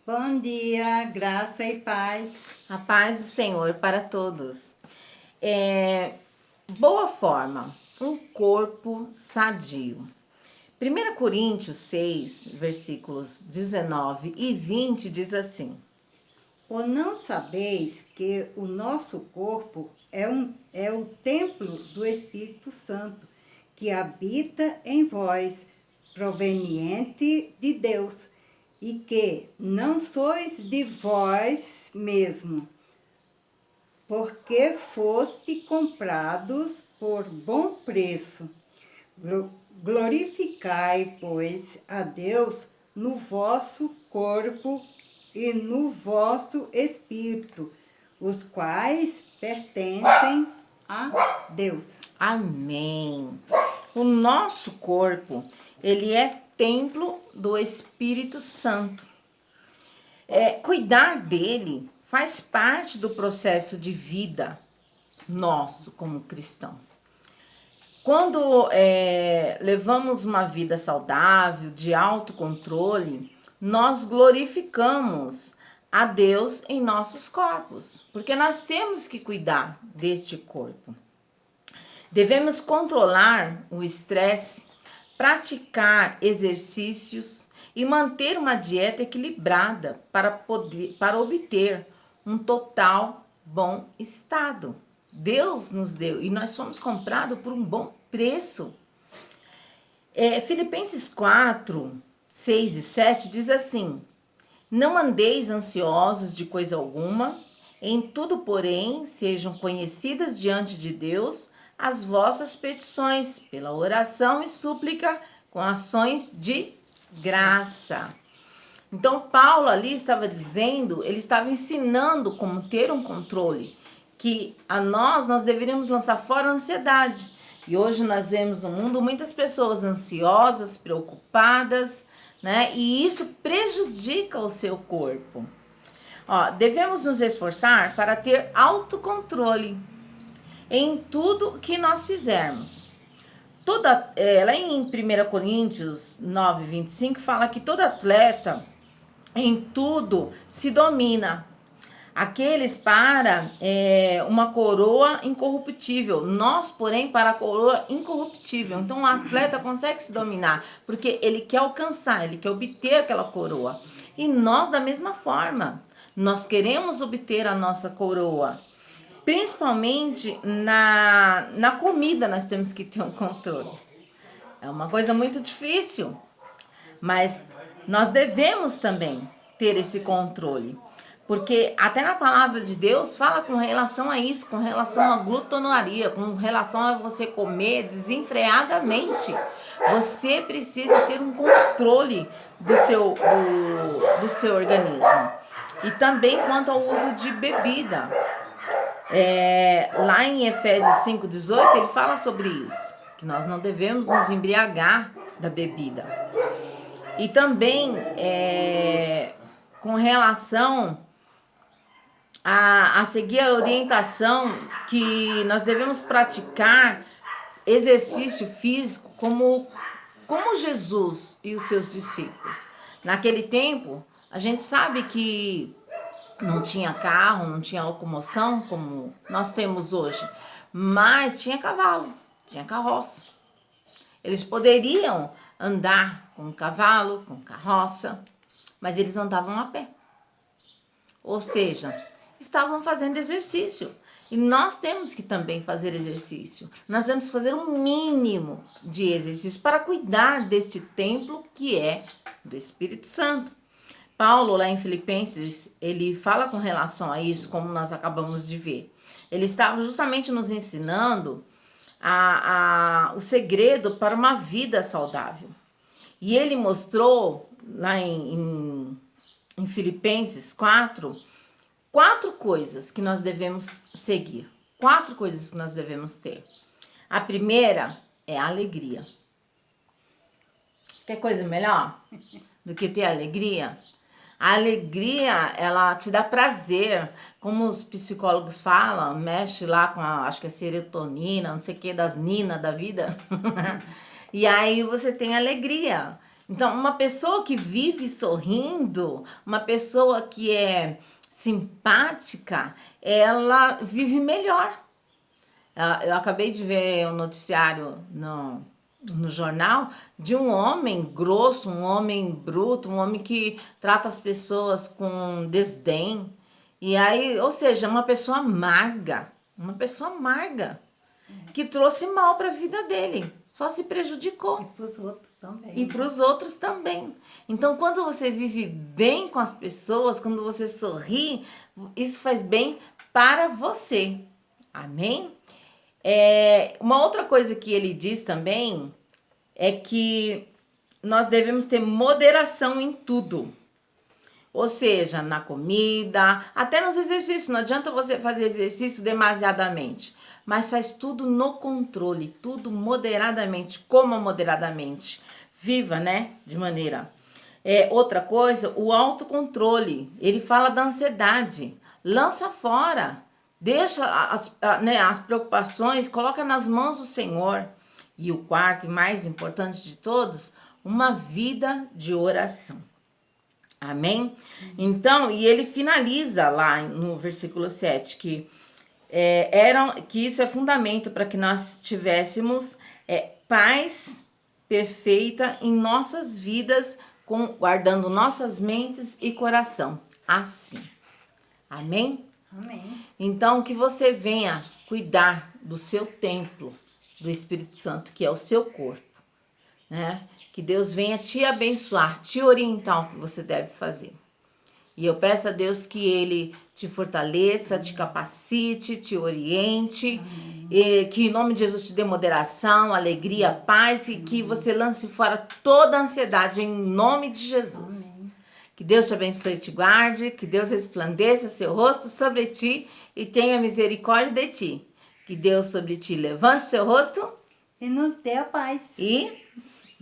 Bom dia, graça e paz. A paz do Senhor para todos. Boa forma, um corpo sadio. 1 Coríntios 6, versículos 19 e 20 diz assim: Ou não sabeis que o nosso corpo é o templo do Espírito Santo, que habita em vós, proveniente de Deus, e que não sois de vós mesmo, porque foste comprados por bom preço. Glorificai, pois, a Deus no vosso corpo e no vosso espírito, os quais pertencem a Deus. Amém. O nosso corpo, ele é templo do Espírito Santo. Cuidar dele faz parte do processo de vida nosso como cristão. Quando levamos uma vida saudável, de autocontrole, nós glorificamos a Deus em nossos corpos, porque nós temos que cuidar deste corpo. Devemos controlar o estresse, praticar exercícios e manter uma dieta equilibrada para obter um total bom estado. Deus nos deu e nós fomos comprados por um bom preço. Filipenses 4, 6 e 7 diz assim: Não andeis ansiosos de coisa alguma, em tudo, porém, sejam conhecidas diante de Deus as vossas petições, pela oração e súplica, com ações de graça. Então, Paulo ali estava dizendo, ele estava ensinando como ter um controle, que nós deveríamos lançar fora a ansiedade. E hoje nós vemos no mundo muitas pessoas ansiosas, preocupadas, né? E isso prejudica o seu corpo. Devemos nos esforçar para ter autocontrole em tudo que nós fizermos. Lá em 1 Coríntios 9, 25, fala que todo atleta em tudo se domina. Aqueles para uma coroa incorruptível, nós, porém, para a coroa incorruptível. Então, o atleta consegue se dominar, porque ele quer alcançar, ele quer obter aquela coroa. E nós, da mesma forma, nós queremos obter a nossa coroa. Principalmente na comida, nós temos que ter um controle. É uma coisa muito difícil, mas nós devemos também ter esse controle. Porque até na palavra de Deus fala com relação a isso, com relação à glutonaria, com relação a você comer desenfreadamente. Você precisa ter um controle do seu organismo. E também quanto ao uso de bebida. Lá em Efésios 5,18, ele fala sobre isso, que nós não devemos nos embriagar da bebida. E também com relação a seguir a orientação que nós devemos praticar exercício físico como Jesus e os seus discípulos. Naquele tempo, a gente sabe que não tinha carro, não tinha locomoção como nós temos hoje, mas tinha cavalo, tinha carroça. Eles poderiam andar com cavalo, com carroça, mas eles andavam a pé. Ou seja, estavam fazendo exercício. E nós temos que também fazer exercício. Nós temos que fazer um mínimo de exercício para cuidar deste templo que é do Espírito Santo. Paulo, lá em Filipenses, ele fala com relação a isso, como nós acabamos de ver. Ele estava justamente nos ensinando o segredo para uma vida saudável. E ele mostrou, lá em Filipenses 4, 4 coisas que nós devemos seguir. 4 coisas que nós devemos ter. A primeira é a alegria. Você quer coisa melhor do que ter alegria? A alegria, ela te dá prazer, como os psicólogos falam, mexe lá com acho que é serotonina, não sei o que, das ninas da vida. E aí você tem alegria. Então, uma pessoa que vive sorrindo, uma pessoa que é simpática, ela vive melhor. Eu acabei de ver um noticiário no jornal de um homem grosso, um homem bruto, um homem que trata as pessoas com desdém. E aí, ou seja, uma pessoa amarga, que trouxe mal para a vida dele, só se prejudicou. E para os outros também. E para os outros também. Então, quando você vive bem com as pessoas, quando você sorri, isso faz bem para você. Amém? Uma outra coisa que ele diz também é que nós devemos ter moderação em tudo. Ou seja, na comida, até nos exercícios. Não adianta você fazer exercício demasiadamente. Mas faz tudo no controle, tudo moderadamente. Coma moderadamente. Viva, né? De maneira... outra coisa, o autocontrole. Ele fala da ansiedade. Lança fora. Deixa as preocupações, coloca nas mãos do Senhor. E o quarto e mais importante de todos, uma vida de oração. Amém? Então, e ele finaliza lá no versículo 7, que isso é fundamento para que nós tivéssemos paz perfeita em nossas vidas, guardando nossas mentes e coração. Assim. Amém? Amém. Então, que você venha cuidar do seu templo, do Espírito Santo, que é o seu corpo, né? Que Deus venha te abençoar, te orientar o que você deve fazer. E eu peço a Deus que Ele te fortaleça, te capacite, te oriente, e que em nome de Jesus te dê moderação, alegria, paz, e que você lance fora toda a ansiedade em nome de Jesus. Amém. Que Deus te abençoe e te guarde, que Deus resplandeça seu rosto sobre ti e tenha misericórdia de ti. Que Deus sobre ti levante seu rosto e nos dê a paz. E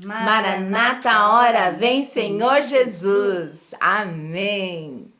Maranata, hora vem, Senhor Jesus. Amém.